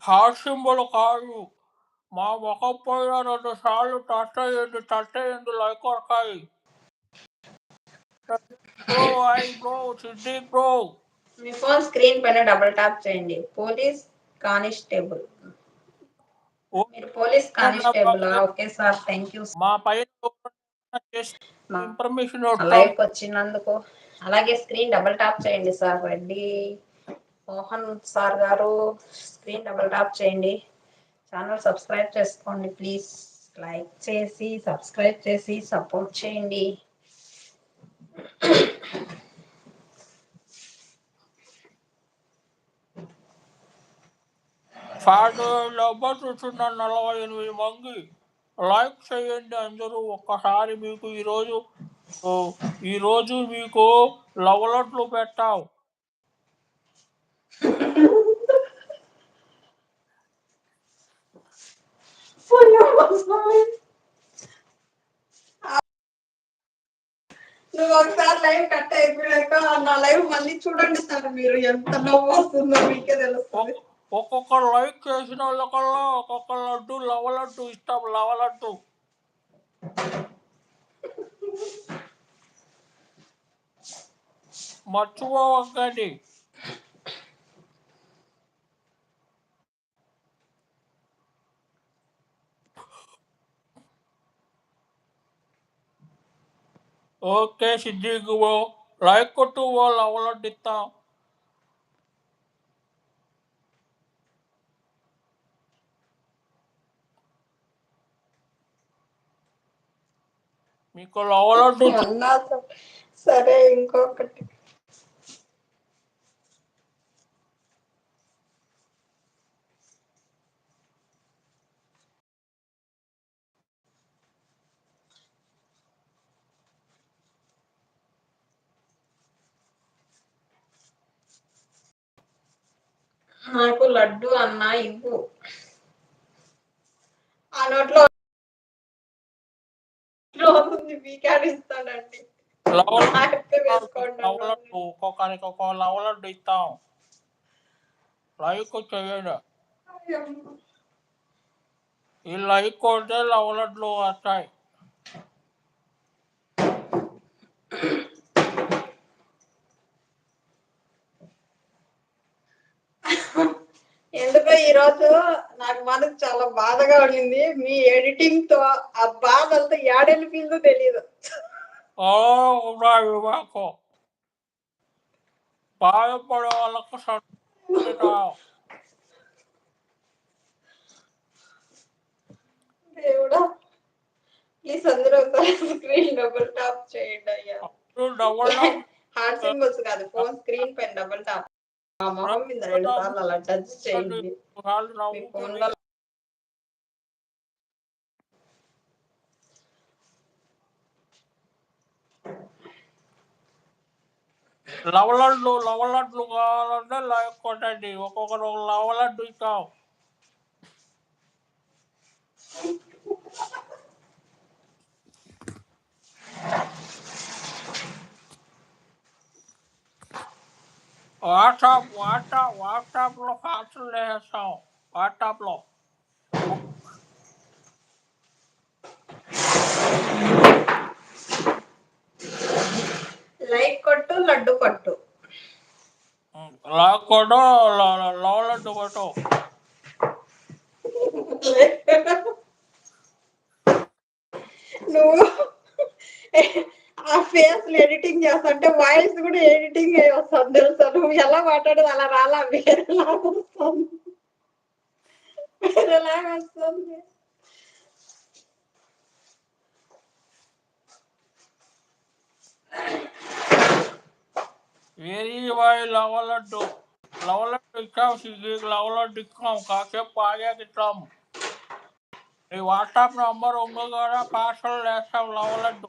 Heart symbol కాదు. మా మొఖం పైన 2 సార్లు టచ్ అయ్యింది లైక్ కొడతాయి. Bro hi bro Siddiq bro. మీ ఫోన్ స్క్రీన్ పైన డబుల్ ట్యాప్ చేయండి. Police constable. మీరు పోలీస్ కానిస్టేబులా? Okay sir, thank you. మా పైన ఇన్ఫర్మేషన్ లైవ్ వచ్చినందుకు. అలాగే స్క్రీన్ డబుల్ ట్యాప్ చేయండి సార్. రెడ్డి మోహన్ సార్ గారు స్క్రీన్ డబుల్ ట్యాప్ చేయండి. ఛానల్ సబ్స్క్రైబ్ చేసుకోండి ప్లీజ్. లైక్ చేసి సబ్స్క్రైబ్ చేసి సపోర్ట్ చేయండి. నెంబర్ చూస్తున్న 48 మంది లైక్ చేయండి అందరూ ఒక్కసారి. మీకు ఈరోజు మీకు లవలట్లు పెట్టాం. నువ్వు ఒకసారి లైవ్ కట్ అయిపోయాక నా లైవ్ మళ్ళీ చూడండి సార్. మీరు ఎంత నవ్వు వస్తుందో మీకే తెలుస్తుంది. ఒక్కొక్క లైక్ చేసిన వాళ్ళకల్లా ఒక్కొక్క లడ్డు లవలడ్డు ఇస్తాం. లవలడ్డు మర్చిపోవద్దండి. ఓకే సిద్దిక్ బ్రో లైక్ కొట్టు లవలడ్డు ఇస్తాం. మీకు లవలడ్డు సరే ఇంకొకటి. నాకు లడ్డు అన్నా ఇవ్వు. ఆ నోట్లో మీకాడు ఇస్తాడండి. లవలడ్డు ఒక్కొక్కరికి ఒక్కొక్క లవలడ్డు ఇస్తాం. లైక్ చేయండి. ఈ లైక్ కొడితే లవలడ్లు వస్తాయి. ఎందుకో ఈ రోజు నాకు మనసు చాలా బాధగా ఉండింది. మీ ఎడిటింగ్ తో ఆ బాధ అంతా ఏడెళ్ళిపోయిందో తెలియదు. మాకు బాధపడే వాళ్ళకు దేవుడా ప్లీజ్ అందరూ స్క్రీన్ డబుల్ టాప్ చేయండి అయ్యా. హార్ట్ సింబల్స్ కాదు, ఫోన్ స్క్రీన్ పైన డబుల్ టాప్. మా మొహం మీద 2 సార్లు అలా టచ్ చేయండి. మీ ఫోన్ లో లవలడ్లు కావాలంటే లైక్ కొట్టండి. ఒక్కొక్కరు లవలడ్డు ఇస్తాం. వాట్సాప్ లో ఫ్యాక్షన్ వేసేస్తాం. వాట్సాప్ లో లైక్ కొట్టు, లడ్డు కొట్టు. లైక్ కొట్టు, లవలడ్డు కొట్టు. నువ్వు ఆ ఫేస్ ఎడిటింగ్ చేస్తుంటే వాయిస్ కూడా ఎడిటింగ్ అయ్యి వస్తుంది తెలుసా. నువ్వు ఎలా మాట్లాడదు అలా రాలా, వేరేలాగా వస్తుంది. వేరేలాగా వస్తుంది. లవలడ్డు ఇచ్చాం. లవలడ్డు ఇచ్చాం. కాసేపు ఆగాక ఇచ్చాం. ఈ వాట్సాప్ నంబర్ ఉంది కదా, పార్సల్ వేస్తాం. లవలడ్డు